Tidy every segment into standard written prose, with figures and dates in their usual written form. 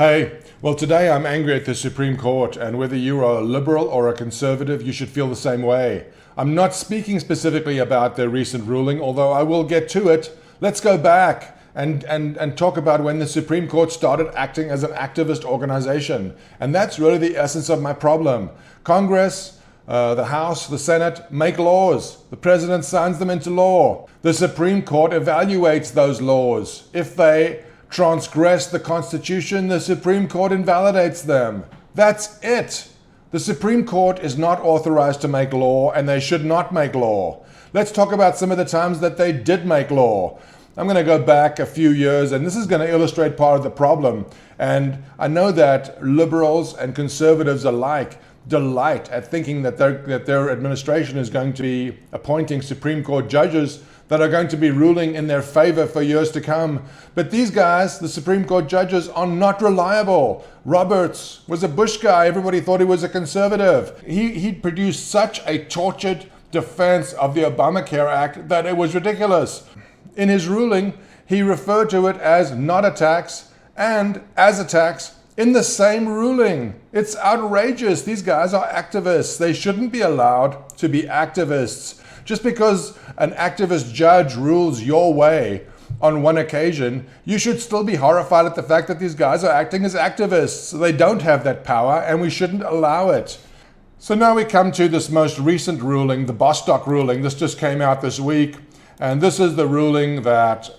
Hey, well, today I'm angry at the Supreme Court, and whether you are a liberal or a conservative, you should feel the same way. I'm not speaking specifically about their recent ruling, although I will get to it. Let's go back and talk about when the Supreme Court started acting as an activist organization. And that's really the essence of my problem. Congress, the House, the Senate make laws. The president signs them into law. The Supreme Court evaluates those laws. If they transgress the Constitution, the Supreme Court invalidates them. That's it. The Supreme Court is not authorized to make law, and they should not make law. Let's talk about some of the times that they did make law. I'm going to go back a few years, and this is going to illustrate part of the problem. And I know that liberals and conservatives alike delight at thinking that their administration is going to be appointing Supreme Court judges that are going to be ruling in their favor for years to come. But these guys, the Supreme Court judges, are not reliable. Roberts was a Bush guy. Everybody thought he was a conservative. He produced such a tortured defense of the Obamacare Act that it was ridiculous. In his ruling, he referred to it as not a tax and as a tax in the same ruling. It's outrageous. These guys are activists. They shouldn't be allowed to be activists. Just because an activist judge rules your way on one occasion, you should still be horrified at the fact that these guys are acting as activists. They don't have that power, and we shouldn't allow it. So now we come to this most recent ruling, the Bostock ruling. This just came out this week, and this is the ruling that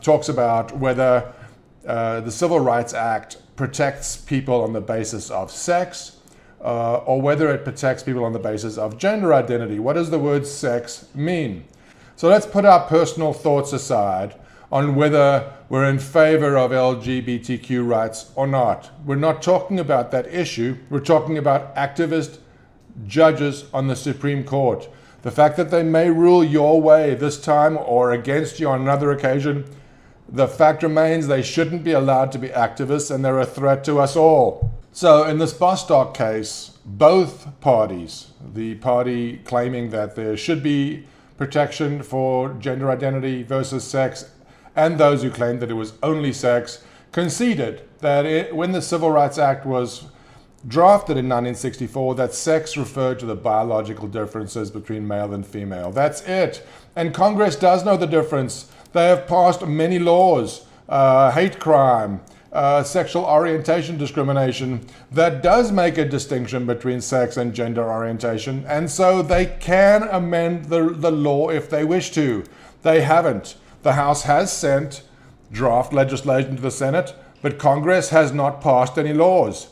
talks about whether the Civil Rights Act protects people on the basis of sex, or whether it protects people on the basis of gender identity. What does the word sex mean? So let's put our personal thoughts aside on whether we're in favor of LGBTQ rights or not. We're not talking about that issue. We're talking about activist judges on the Supreme Court. The fact that they may rule your way this time or against you on another occasion, the fact remains they shouldn't be allowed to be activists, and they're a threat to us all. So in this Bostock case, both parties, the party claiming that there should be protection for gender identity versus sex, and those who claimed that it was only sex, conceded that when the Civil Rights Act was drafted in 1964, that sex referred to the biological differences between male and female. That's it. And Congress does know the difference. They have passed many laws, hate crime, sexual orientation discrimination, that does make a distinction between sex and gender orientation, and so they can amend the law if they wish to. They haven't. The House has sent draft legislation to the Senate, but Congress has not passed any laws.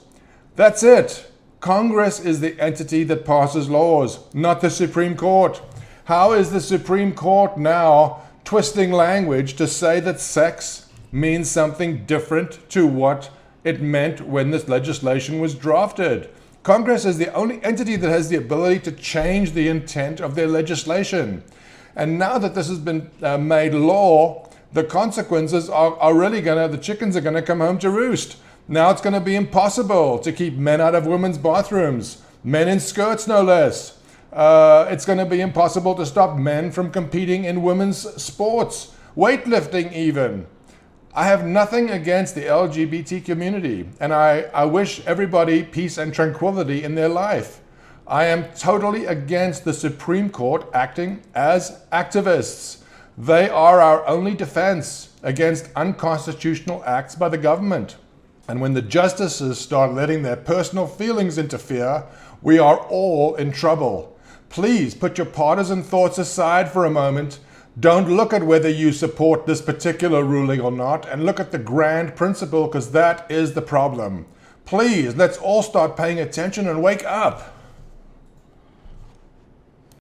That's it. Congress is the entity that passes laws, not the Supreme Court. How is the Supreme Court now twisting language to say that sex means something different to what it meant when this legislation was drafted? Congress is the only entity that has the ability to change the intent of their legislation. And now that this has been made law, the consequences are really the chickens are gonna come home to roost. Now it's gonna be impossible to keep men out of women's bathrooms, men in skirts no less. It's gonna be impossible to stop men from competing in women's sports, weightlifting even. I have nothing against the LGBT community, and I wish everybody peace and tranquility in their life. I am totally against the Supreme Court acting as activists. They are our only defense against unconstitutional acts by the government. And when the justices start letting their personal feelings interfere, we are all in trouble. Please put your partisan thoughts aside for a moment. Don't look at whether you support this particular ruling or not, and look at the grand principle, because that is the problem. Please, let's all start paying attention and wake up.